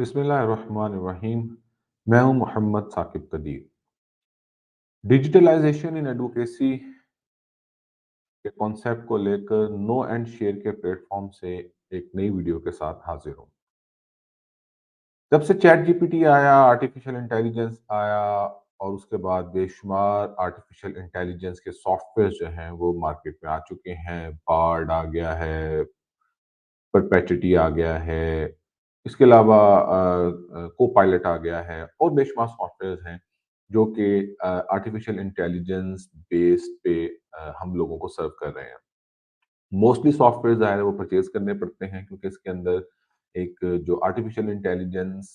बिस्मिल्लाहिर्रहमानिर्रहीम। मैं हूं मोहम्मद साकिब कदीर। डिजिटलाइजेशन इन एडवोकेसी के कॉन्सेप्ट को लेकर नो एंड शेयर के प्लेटफॉर्म से एक नई वीडियो के साथ हाजिर हूं। जब से चैट जीपीटी आया, आर्टिफिशियल इंटेलिजेंस आया और उसके बाद बेशुमार आर्टिफिशियल इंटेलिजेंस के सॉफ्टवेयर जो हैं वो मार्केट में आ चुके हैं। बार्ड आ गया है, परपेटिटी आ गया है, इसके अलावा कोपायलट आ गया है और बेशुमार सॉफ्टवेयर्स हैं जो कि आर्टिफिशियल इंटेलिजेंस बेस्ड पे हम लोगों को सर्व कर रहे हैं। मोस्टली सॉफ्टवेयर ज़ाहिर है वो परचेज़ करने पड़ते हैं क्योंकि इसके अंदर एक जो आर्टिफिशियल इंटेलिजेंस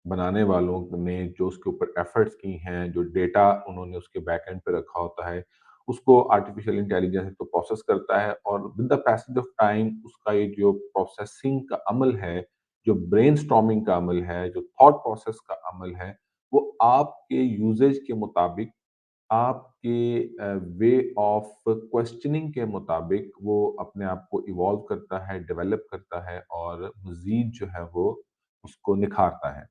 बनाने वालों ने जो उसके ऊपर एफर्ट्स की हैं, जो डेटा उन्होंने उसके बैक एंड पे रखा होता है, उसको आर्टिफिशियल इंटेलिजेंस तो प्रोसेस करता है और with the passage of time उसका ये जो प्रोसेसिंग का अमल है, जो ब्रेनस्टॉर्मिंग का अमल है, जो थॉट प्रोसेस का अमल है, वो आपके यूसेज के मुताबिक आपके वे ऑफ क्वेश्चनिंग के मुताबिक वो अपने आप को इवॉल्व करता है, डेवलप करता है और मज़ीद जो है वो उसको निखारता है।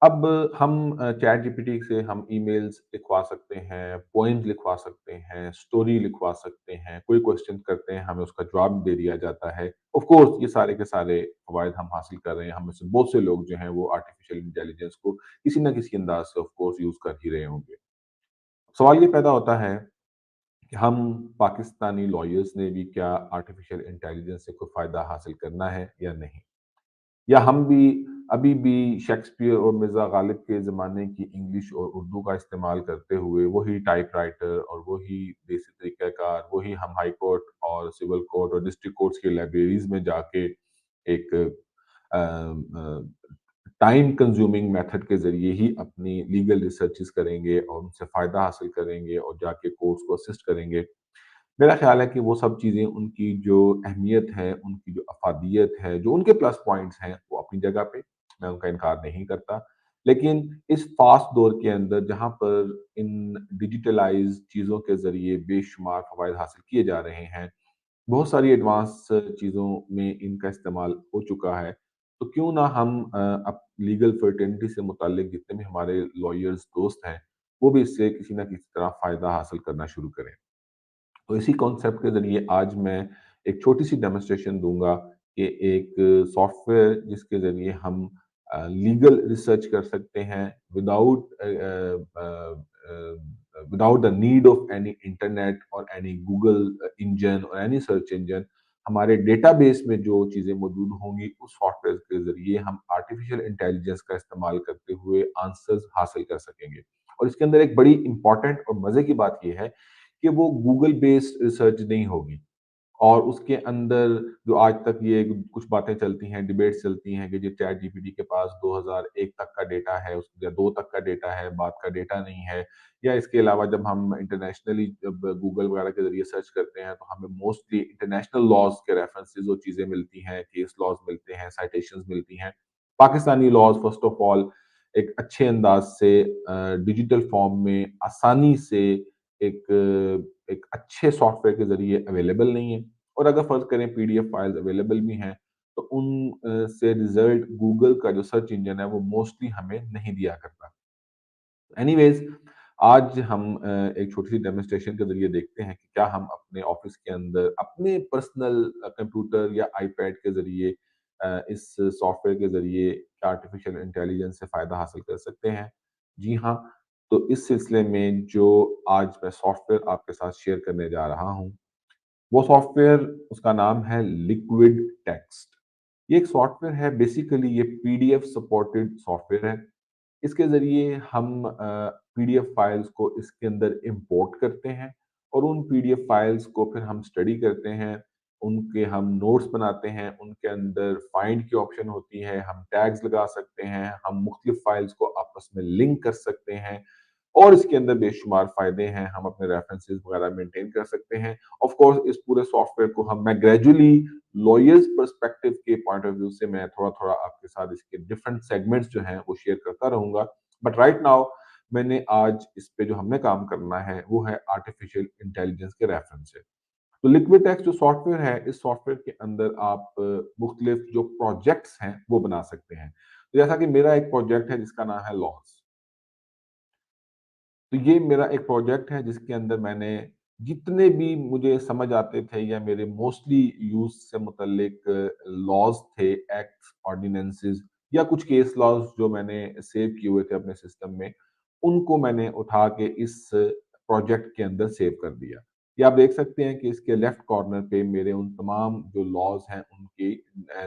अब हम चैट जीपीटी से हम ईमेल्स लिखवा सकते हैं, पोएम्स लिखवा सकते हैं, स्टोरी लिखवा सकते हैं, कोई क्वेश्चन करते हैं, हमें उसका जवाब दे दिया जाता है। ऑफ कोर्स ये सारे के सारे फ़वाइद हम हासिल कर रहे हैं, हम में से बहुत से लोग जो हैं वो आर्टिफिशियल इंटेलिजेंस को किसी न किसी अंदाज़ से ऑफ कोर्स यूज़ कर ही रहे होंगे। सवाल ये पैदा होता है कि हम पाकिस्तानी लॉयर्स ने भी क्या आर्टिफिशियल इंटेलिजेंस से कोई फ़ायदा हासिल करना है या नहीं? या हम भी अभी भी शेक्सपियर और मिर्ज़ा गालिब के ज़माने की इंग्लिश और उर्दू का इस्तेमाल करते हुए वही टाइपराइटर और वही देसी तरीक़ाकार, वही हम हाई कोर्ट और सिविल कोर्ट और डिस्ट्रिक्ट कोर्ट्स की लाइब्रेरीज़ में जाके एक टाइम कंज्यूमिंग मेथड के ज़रिए ही अपनी लीगल रिसर्चेज़ करेंगे और उनसे फ़ायदा हासिल करेंगे और जाके कोर्ट्स को असिस्ट करेंगे। मेरा ख़्याल है कि वो सब चीज़ें उनकी जो अहमियत है, उनकी जो अफ़ादियत है, जो उनके प्लस पॉइंट्स हैं, वो अपनी जगह पे, मैं उनका इनकार नहीं करता। लेकिन इस फ़ास्ट दौर के अंदर जहाँ पर इन डिजिटलाइज़्ड चीज़ों के ज़रिए बेशुमार फ़वाइद हासिल किए जा रहे हैं, बहुत सारी एडवांस चीज़ों में इनका इस्तेमाल हो चुका है, तो क्यों ना हम अप लीगल फ़र्टेनिटी से मुतल्लिक जितने भी हमारे लॉयर्स दोस्त हैं, वो भी इससे किसी न किसी तरह फ़ायदा हासिल करना शुरू करें। तो इसी कॉन्सेप्ट के ज़रिए आज मैं एक छोटी-सी डेमोंस्ट्रेशन दूँगा कि एक सॉफ्टवेयर जिसके ज़रिए हम लीगल रिसर्च कर सकते हैं without without the need of any internet और एनी गूगल इंजन और एनी सर्च इंजन। हमारे डेटाबेस में जो चीज़ें मौजूद होंगी, उस सॉफ्टवेयर के ज़रिए हम आर्टिफिशियल इंटेलिजेंस का इस्तेमाल करते हुए आंसर्स हासिल कर सकेंगे। और इसके अंदर एक बड़ी इम्पोर्टेंट और मज़े की बात ये है कि वो गूगल बेस्ड रिसर्च नहीं होगी और उसके अंदर जो आज तक ये कुछ बातें चलती हैं, डिबेट्स चलती हैं कि जी चैट जीपीटी के पास 2001 तक का डेटा है, उस या 2 तक का डेटा है, बाद का डेटा नहीं है। या इसके अलावा जब हम इंटरनेशनली जब गूगल वगैरह के ज़रिए सर्च करते हैं, तो हमें मोस्टली इंटरनेशनल लॉज़ के रेफरेंसेस वो चीज़ें मिलती हैं, केस लॉज़ मिलते हैं, साइटेशंस मिलती हैं। Pakistani laws first of all एक अच्छे अंदाज़ से डिजिटल फॉर्म में आसानी से एक एक अच्छे सॉफ्टवेयर के ज़रिए अवेलेबल नहीं है और अगर फ़र्ज़ करें पीडीएफ फाइल्स अवेलेबल भी हैं, तो उन से रिज़ल्ट गूगल का जो सर्च इंजन है, वो मोस्टली हमें नहीं दिया करता। एनीवेज़ आज हम एक छोटी-सी डेमोंस्ट्रेशन के ज़रिए देखते हैं कि क्या हम अपने ऑफ़िस के अंदर अपने पर्सनल कंप्यूटर या आईपैड के ज़रिए इस सॉफ्टवेयर के ज़रिए क्या आर्टिफ़िशियल इंटेलिजेंस से फ़ायदा हासिल कर सकते हैं। जी हाँ, तो इस सिलसिले में जो आज मैं सॉफ्टवेयर आपके साथ शेयर करने जा रहा हूँ, वो सॉफ्टवेयर उसका नाम है लिक्विड टेक्स्ट। ये एक सॉफ्टवेयर है बेसिकली ये पीडीएफ सपोर्टेड सॉफ्टवेयर है। इसके ज़रिए हम पीडीएफ फाइल्स को इसके अंदर इम्पोर्ट करते हैं और उन पीडीएफ फाइल्स को फिर हम स्टडी करते हैं, उनके हम नोट्स बनाते हैं, उनके अंदर फाइंड की ऑप्शन होती है, हम टैग्स लगा सकते हैं, हम मुख्तलिफ फाइल्स को आपस में लिंक कर सकते हैं और इसके अंदर बेशुमार फ़ायदे हैं, हम अपने रेफरेंसेस वगैरह मेंटेन कर सकते हैं। ऑफ कोर्स इस पूरे सॉफ्टवेयर को मैं ग्रेजुअली लॉयर्स पर्सपेक्टिव के पॉइंट ऑफ व्यू से मैं थोड़ा-थोड़ा आपके साथ इसके डिफरेंट सेगमेंट्स जो हैं वो शेयर करता रहूँगा। बट राइट नाउ मैंने आज इस पे जो हमने काम करना है वो है आर्टिफिशियल इंटेलिजेंस के रेफरेंस से। तो लिक्विड टेक्स्ट जो सॉफ्टवेयर है, इस सॉफ्टवेयर के अंदर आप मुख्तलिफ जो प्रोजेक्ट्स हैं वो बना सकते हैं। जैसा कि मेरा एक प्रोजेक्ट है जिसका नाम है लॉस। तो ये मेरा एक प्रोजेक्ट है जिसके अंदर मैंने जितने भी मुझे समझ आते थे या मेरे मोस्टली यूज़ से मुतल्लिक लॉज़ थे, एक्ट्स, ऑर्डिनेंसेस या कुछ केस लॉज़ जो मैंने सेव किए हुए थे अपने सिस्टम में, उनको मैंने उठा के इस प्रोजेक्ट के अंदर सेव कर दिया। ये आप देख सकते हैं कि इसके लेफ्ट कॉर्नर पे मेरे उन तमाम जो लॉज़ हैं उनके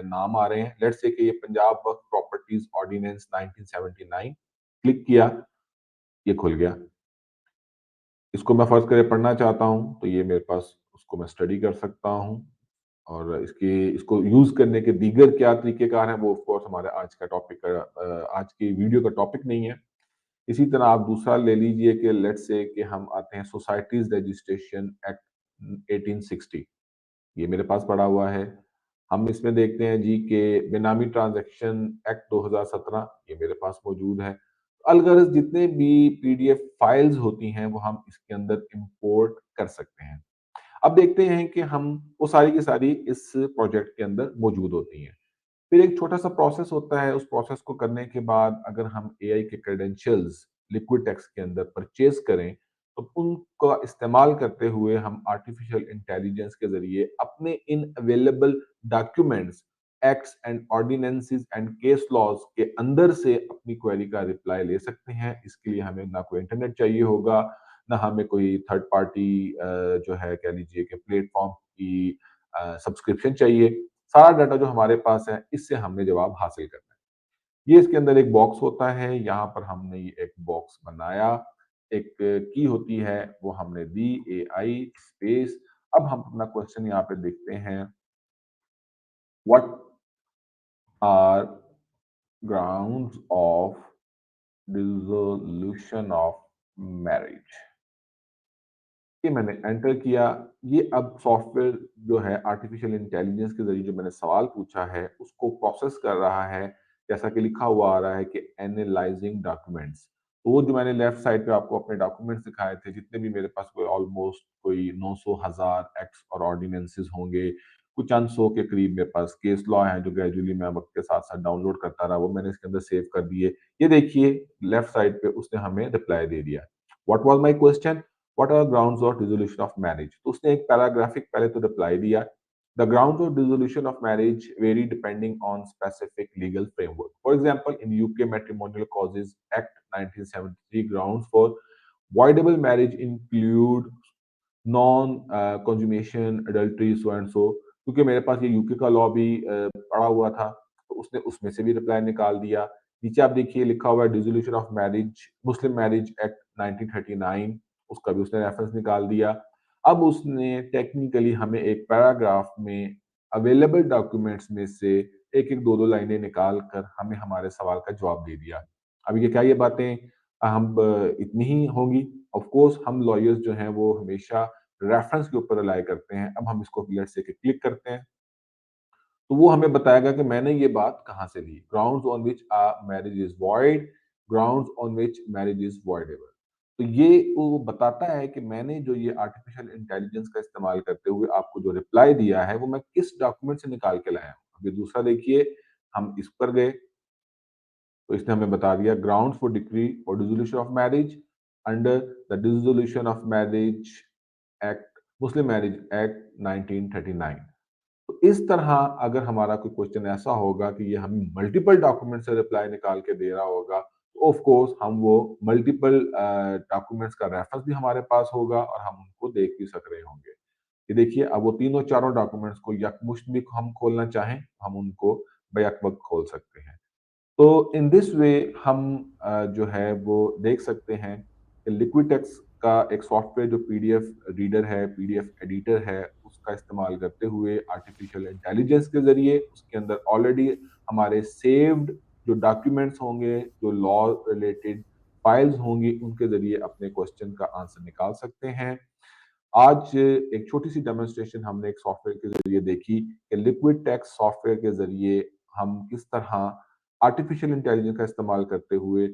नाम आ रहे हैं। लेट्स से कि ये पंजाब वक्फ प्रॉपर्टीज़ ऑर्डिनेंस 1979 क्लिक किया, ये खुल गया। इसको मैं फ़र्ज़ करें पढ़ना चाहता हूँ, तो ये मेरे पास उसको मैं स्टडी कर सकता हूँ और इसको यूज़ करने के दीगर क्या तरीक़ेकार हैं, वो ऑफ़ कोर्स हमारे आज का टॉपिक आज की वीडियो का टॉपिक नहीं है। इसी तरह आप दूसरा ले लीजिए कि लेट्स से कि हम आते हैं सोसाइटीज़ रजिस्ट्रेशन एक्ट 1860 ये मेरे पास पड़ा हुआ है। हम इसमें देखते हैं जी कि बेनामी ट्रांज़ैक्शन एक्ट 2017 ये मेरे पास मौजूद है। अलगर्ज़ जितने भी पीडीएफ फाइल्स होती हैं, वो हम इसके अंदर इम्पोर्ट कर सकते हैं। अब देखते हैं कि हम वो सारी की सारी इस प्रोजेक्ट के अंदर मौजूद होती हैं। फिर एक छोटा-सा प्रोसेस होता है, उस प्रोसेस को करने के बाद अगर हम एआई के क्रेडेंशियल्स लिक्विड टेक्स्ट के अंदर परचेज़ करें, तो उनका इस्तेमाल करते हुए हम आर्टिफिशियल इंटेलिजेंस के ज़रिए अपने इन available documents, acts and ordinances and case laws के अंदर से अपनी क्वेरी का रिप्लाई ले सकते हैं। इसके लिए हमें ना कोई इंटरनेट चाहिए होगा, ना हमें कोई थर्ड पार्टी जो है कह लीजिए कि प्लेटफ़ॉर्म की सब्सक्रिप्शन चाहिए। सारा डाटा जो हमारे पास है, इससे हमने जवाब हासिल करना है। ये इसके अंदर एक बॉक्स होता है, यहाँ पर हमने ये एक बॉक्स बनाया, एक की होती है, वो हमने दी एआई स्पेस। अब हम अपना क्वेश्चन यहाँ पे देखते हैं, what are grounds of dissolution of marriage? ये मैंने एंटर किया, ये अब सॉफ्टवेयर जो है आर्टिफिशियल इंटेलिजेंस के ज़रिए जो मैंने सवाल पूछा है, उसको प्रोसेस कर रहा है, जैसा कि लिखा हुआ आ रहा है कि एनालाइज़िंग डॉक्यूमेंट्स। तो वो जो मैंने लेफ्ट साइड पे आपको अपने डॉक्यूमेंट्स दिखाए थे, जितने भी मेरे पास कोई ऑलमोस्ट कोई 900 हज़ार एक्ट्स और ऑर्डिनेंसेस होंगे, कुछ चंद सौ के करीब मेरे पास केस लॉ हैं, जो ग्रेजुअली मैं वक़्त के साथ-साथ डाउनलोड करता रहा, वो मैंने इसके अंदर सेव कर दिए। ये देखिए, लेफ्ट साइड पे उसने हमें रिप्लाई दे दिया। What was my question? What are grounds of dissolution of marriage? तो उसने एक पैराग्राफिक पहले तो रिप्लाई दिया। The grounds of dissolution of marriage very depending on specific legal framework. For example, in UK matrimonial causes act 1973 grounds for voidable marriage include non consummation adultery so and so, क्योंकि मेरे पास ये UK का law भी पड़ा हुआ था, तो उसने उसमें से भी रिप्लाई निकाल दिया। नीचे आप देखिए लिखा हुआ है dissolution of marriage, Muslim marriage act 1939, उसका भी उसने रेफरेंस निकाल दिया। अब उसने टेक्निकली हमें एक पैराग्राफ में अवेलेबल डॉक्यूमेंट्स में से एक-एक, दो-दो लाइनें निकाल कर हमें हमारे सवाल का जवाब दे दिया। अब ये क्या ये बातें इतनी ही होंगी? ऑफ कोर्स हम लॉयर्स जो हैं वो हमेशा रेफरेंस के ऊपर रिलाय करते हैं। अब हम इसको लेट्स से कि क्लिक करते हैं, तो वो हमें बताएगा कि मैंने ये बात कहाँ से ली। Grounds on which marriage is void, grounds on which marriage is voidable. तो ये वो बताता है कि मैंने जो ये आर्टिफिशियल इंटेलिजेंस का इस्तेमाल करते हुए आपको जो रिप्लाई दिया है, वो मैं किस डॉक्यूमेंट से निकाल के लाया हूँ। अब ये दूसरा देखिए, हम इस पर गए, तो इसने हमें बता दिया grounds for decree for dissolution of marriage under the dissolution of marriage act, Muslim marriage act 1939। तो इस तरह अगर हमारा कोई क्वेश्चन ऐसा होगा कि ये हमें मल्टीपल डॉक्यूमेंट से रिप्लाई निकाल के दे रहा होगा, तो ऑफ कोर्स हम वो मल्टीपल डॉक्यूमेंट्स का रेफरेंस भी हमारे पास होगा और हम उनको देख भी सक रहे होंगे। ये देखिए, अब वो तीनों चारों डॉक्यूमेंट्स को यकमुश्त भी हम खोलना चाहें, हम उनको बैक वक़्त खोल सकते हैं। तो इन दिस वे हम जो है वो देख सकते हैं कि लिक्विटेक्स का एक सॉफ्टवेयर जो पीडीएफ रीडर है, पीडीएफ एडिटर है, उसका इस्तेमाल करते हुए आर्टिफिशियल इंटेलिजेंस के ज़रिए उसके अंदर ऑलरेडी हमारे सेव्ड जो डॉक्यूमेंट्स होंगे, जो लॉ रिलेटेड फाइल्स होंगी, उनके ज़रिए अपने क्वेश्चन का आंसर निकाल सकते हैं। आज एक छोटी-सी डेमोंस्ट्रेशन हमने एक सॉफ्टवेयर के ज़रिए देखी कि लिक्विड टेक्स्ट सॉफ्टवेयर के ज़रिए हम किस तरह आर्टिफिशियल इंटेलिजेंस का इस्तेमाल करते हुए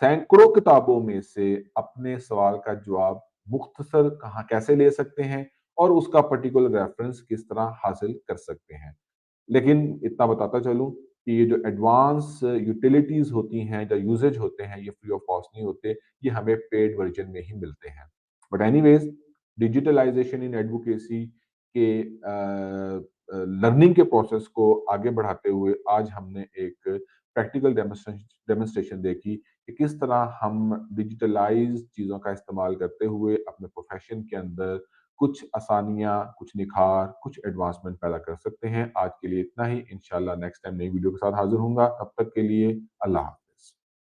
सैकड़ों किताबों में से अपने सवाल का जवाब मुख्तसर कहाँ कैसे ले सकते हैं और उसका पर्टिकुलर रेफरेंस किस तरह हासिल कर सकते हैं। लेकिन इतना बताता चलूँ कि ये जो एडवांस यूटिलिटीज़ होती हैं या यूसेज होते हैं, ये फ्री ऑफ कॉस्ट नहीं होते, ये हमें पेड वर्ज़न में ही मिलते हैं। But anyways digitalization in advocacy के लर्निंग के प्रोसेस को आगे बढ़ाते हुए आज हमने एक प्रैक्टिकल डेमोंस्ट्रेशन देखी कि किस तरह हम डिजिटलाइज़ चीज़ों का इस्तेमाल करते हुए अपने प्रोफ़ेशन के अंदर कुछ आसानियाँ, कुछ निखार, कुछ एडवांसमेंट पैदा कर सकते हैं। आज के लिए इतना ही, इंशाअल्लाह नेक्स्ट टाइम नई वीडियो के साथ हाज़िर होऊँगा। तब तक के लिए अल्लाह हाफ़िज़।